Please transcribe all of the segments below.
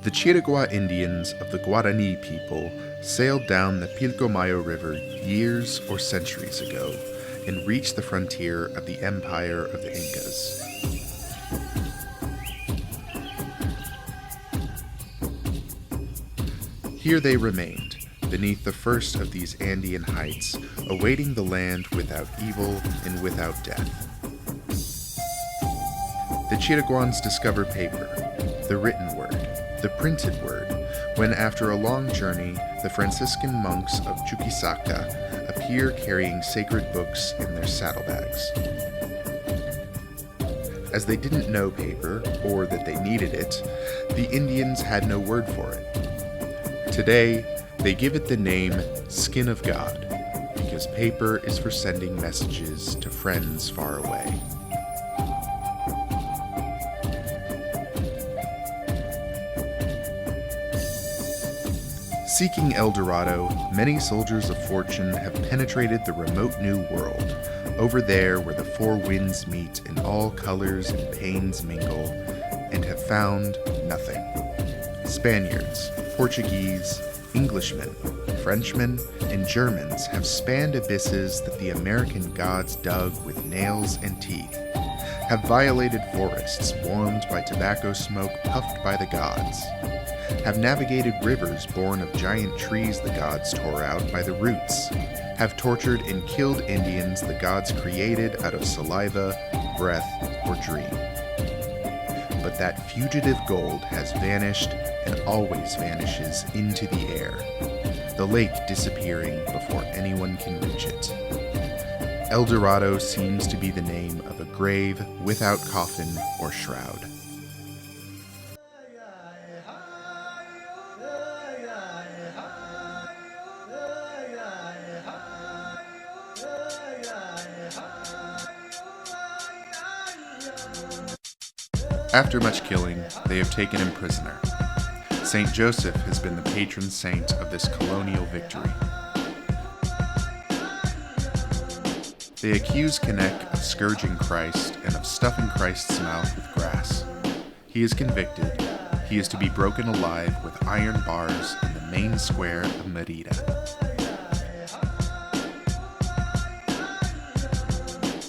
The Chiricahua Indians of the Guarani people sailed down the Pilcomayo River years or centuries ago and reached the frontier of the empire of the Incas. Here they remained, beneath the first of these Andean heights, awaiting the land without evil and without death. The Chiricahuans discover paper, the written word, the printed word, when after a long journey, the Franciscan monks of Chuquisaca appear carrying sacred books in their saddlebags. As they didn't know paper, or that they needed it, the Indians had no word for it. Today, they give it the name Skin of God, because paper is for sending messages to friends far away. Seeking El Dorado, many soldiers of fortune have penetrated the remote New World, over there where the four winds meet and all colors and pains mingle, and have found nothing. Spaniards, Portuguese, Englishmen, Frenchmen, and Germans have spanned abysses that the American gods dug with nails and teeth, have violated forests warmed by tobacco smoke puffed by the gods, have navigated rivers born of giant trees the gods tore out by the roots, have tortured and killed Indians the gods created out of saliva, breath, or dream. But that fugitive gold has vanished and always vanishes into the air, the lake disappearing before anyone can reach it. El Dorado seems to be the name of a grave without coffin or shroud. After much killing, they have taken him prisoner. Saint Joseph has been the patron saint of this colonial victory. They accuse Keinec of scourging Christ and of stuffing Christ's mouth with grass. He is convicted. He is to be broken alive with iron bars in the main square of Mérida.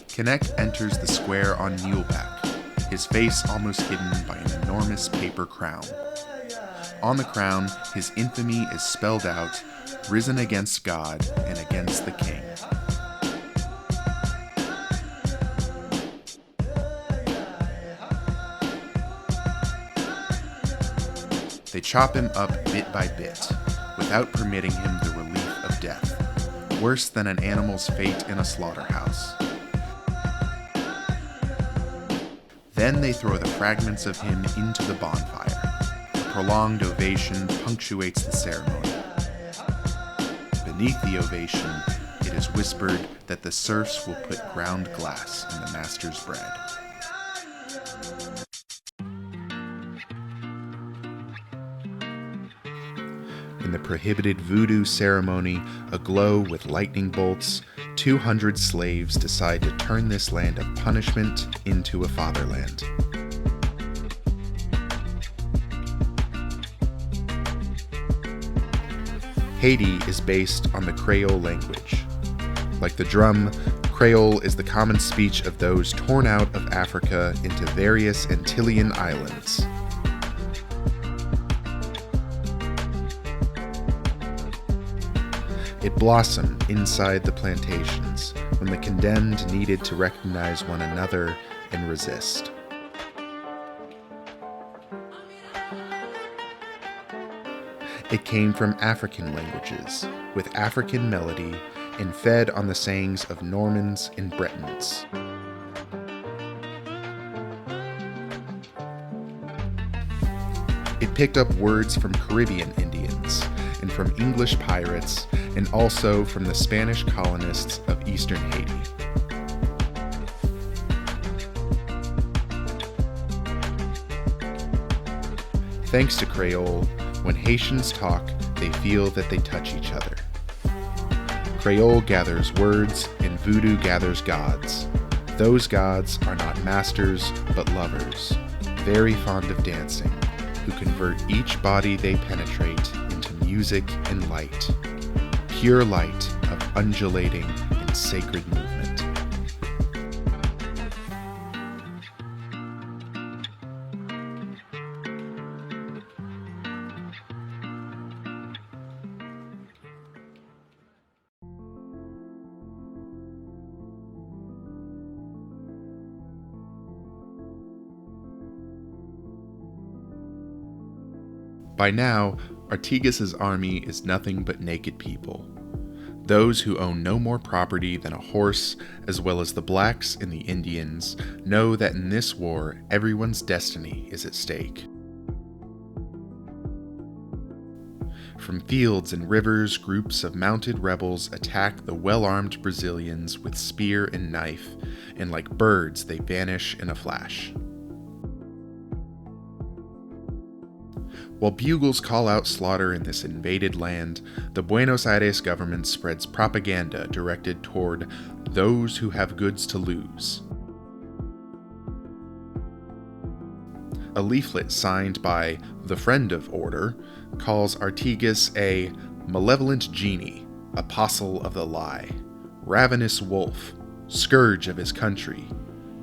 Keinec enters the square on muleback, his face almost hidden by an enormous paper crown. On the crown, his infamy is spelled out, risen against God and against the king. They chop him up bit by bit, without permitting him the relief of death, worse than an animal's fate in a slaughterhouse. Then they throw the fragments of him into the bonfire. A prolonged ovation punctuates the ceremony. Beneath the ovation, it is whispered that the serfs will put ground glass in the master's bread. In the prohibited voodoo ceremony, aglow with lightning bolts, 200 slaves decide to turn this land of punishment into a fatherland. Haiti is based on the Creole language. Like the drum, Creole is the common speech of those torn out of Africa into various Antillean islands. It blossomed inside the plantations when the condemned needed to recognize one another and resist. It came from African languages, with African melody, and fed on the sayings of Normans and Bretons. It picked up words from Caribbean Indians, and from English pirates, and also from the Spanish colonists of eastern Haiti. Thanks to Creole, when Haitians talk, they feel that they touch each other. Creole gathers words, and voodoo gathers gods. Those gods are not masters, but lovers, very fond of dancing, who convert each body they penetrate into music and light, pure light of undulating and sacred movement. By now, Artigas' army is nothing but naked people. Those who own no more property than a horse, as well as the blacks and the Indians, know that in this war, everyone's destiny is at stake. From fields and rivers, groups of mounted rebels attack the well-armed Brazilians with spear and knife, and like birds they vanish in a flash. While bugles call out slaughter in this invaded land, the Buenos Aires government spreads propaganda directed toward those who have goods to lose. A leaflet signed by the Friend of Order calls Artigas a malevolent genie, apostle of the lie, ravenous wolf, scourge of his country,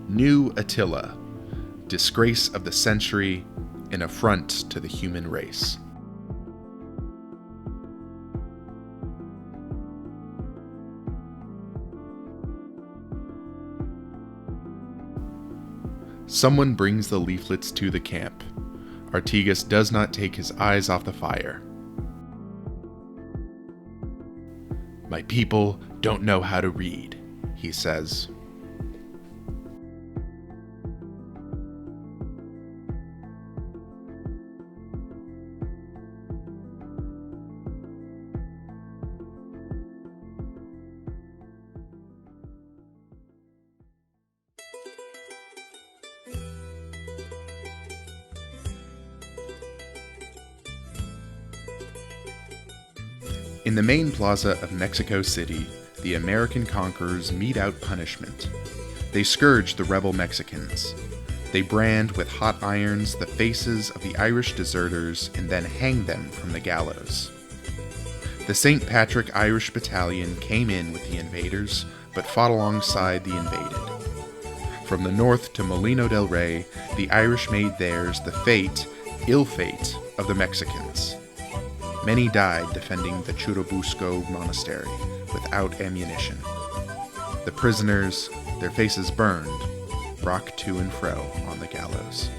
new Attila, disgrace of the century, an affront to the human race. Someone brings the leaflets to the camp. Artigas does not take his eyes off the fire. "My people don't know how to read," he says. In the main plaza of Mexico City, the American conquerors mete out punishment. They scourge the rebel Mexicans. They brand with hot irons the faces of the Irish deserters and then hang them from the gallows. The St. Patrick Irish Battalion came in with the invaders, but fought alongside the invaded. From the north to Molino del Rey, the Irish made theirs the ill fate of the Mexicans. Many died defending the Churubusco monastery without ammunition. The prisoners, their faces burned, rocked to and fro on the gallows.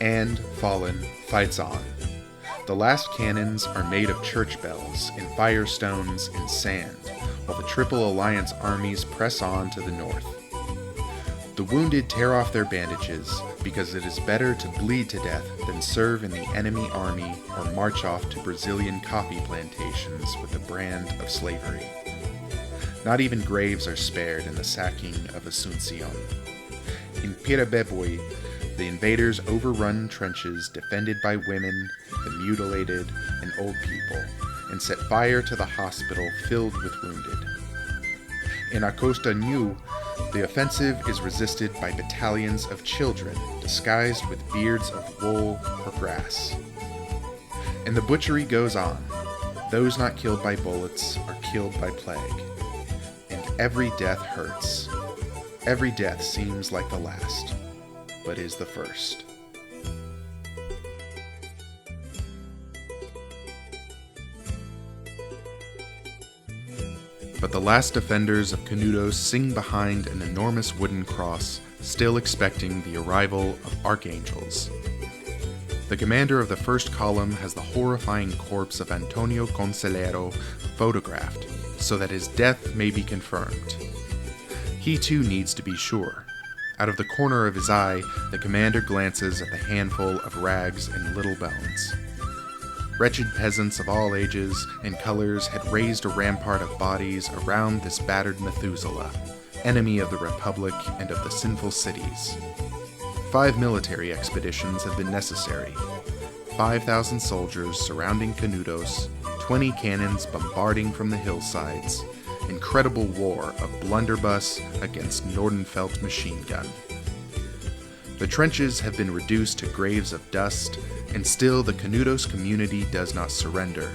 And Fallen fights on. The last cannons are made of church bells and firestones and sand, while the Triple Alliance armies press on to the north. The wounded tear off their bandages because it is better to bleed to death than serve in the enemy army or march off to Brazilian coffee plantations with the brand of slavery. Not even graves are spared in the sacking of Asuncion. In Pirabebui, the invaders overrun trenches defended by women, the mutilated, and old people, and set fire to the hospital filled with wounded. In Acosta New, the offensive is resisted by battalions of children disguised with beards of wool or grass. And the butchery goes on. Those not killed by bullets are killed by plague. And every death hurts. Every death seems like the last, but is the first. But the last defenders of Canudos sing behind an enormous wooden cross, still expecting the arrival of archangels. The commander of the first column has the horrifying corpse of Antonio Conselheiro photographed, so that his death may be confirmed. He too needs to be sure. Out of the corner of his eye, the commander glances at the handful of rags and little bones. Wretched peasants of all ages and colors had raised a rampart of bodies around this battered Methuselah, enemy of the Republic and of the sinful cities. 5 military expeditions have been necessary. 5,000 soldiers surrounding Canudos, 20 cannons bombarding from the hillsides, incredible war of blunderbuss against Nordenfeldt machine gun. The trenches have been reduced to graves of dust, and still the Canudos community does not surrender.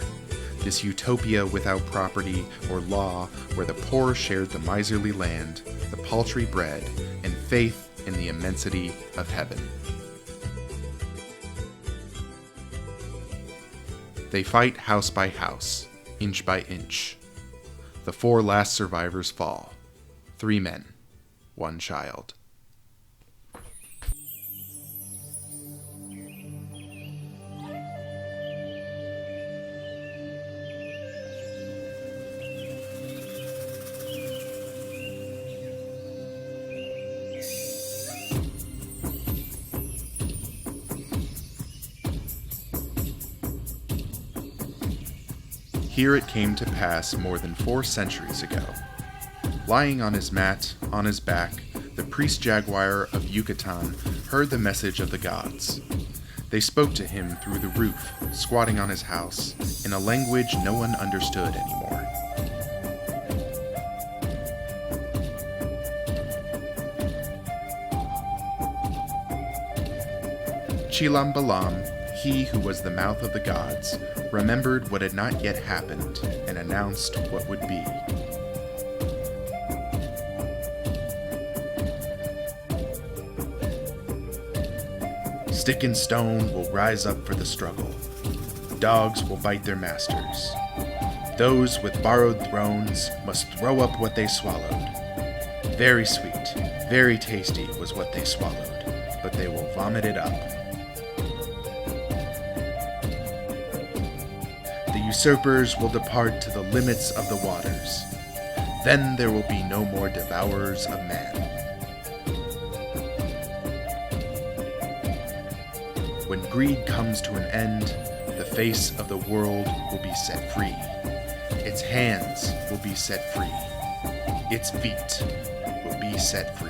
This utopia without property or law, where the poor shared the miserly land, the paltry bread, and faith in the immensity of heaven. They fight house by house, inch by inch. The 4 last survivors fall. 3 men, 1 child. Here it came to pass more than 4 centuries ago. Lying on his mat, on his back, the priest jaguar of Yucatan heard the message of the gods. They spoke to him through the roof, squatting on his house, in a language no one understood anymore. Chilambalam, he who was the mouth of the gods, remembered what had not yet happened and announced what would be. Stick and stone will rise up for the struggle. Dogs will bite their masters. Those with borrowed thrones must throw up what they swallowed. Very sweet, very tasty was what they swallowed, but they will vomit it up. The usurpers will depart to the limits of the waters. Then there will be no more devourers of man. When greed comes to an end, the face of the world will be set free. Its hands will be set free. Its feet will be set free.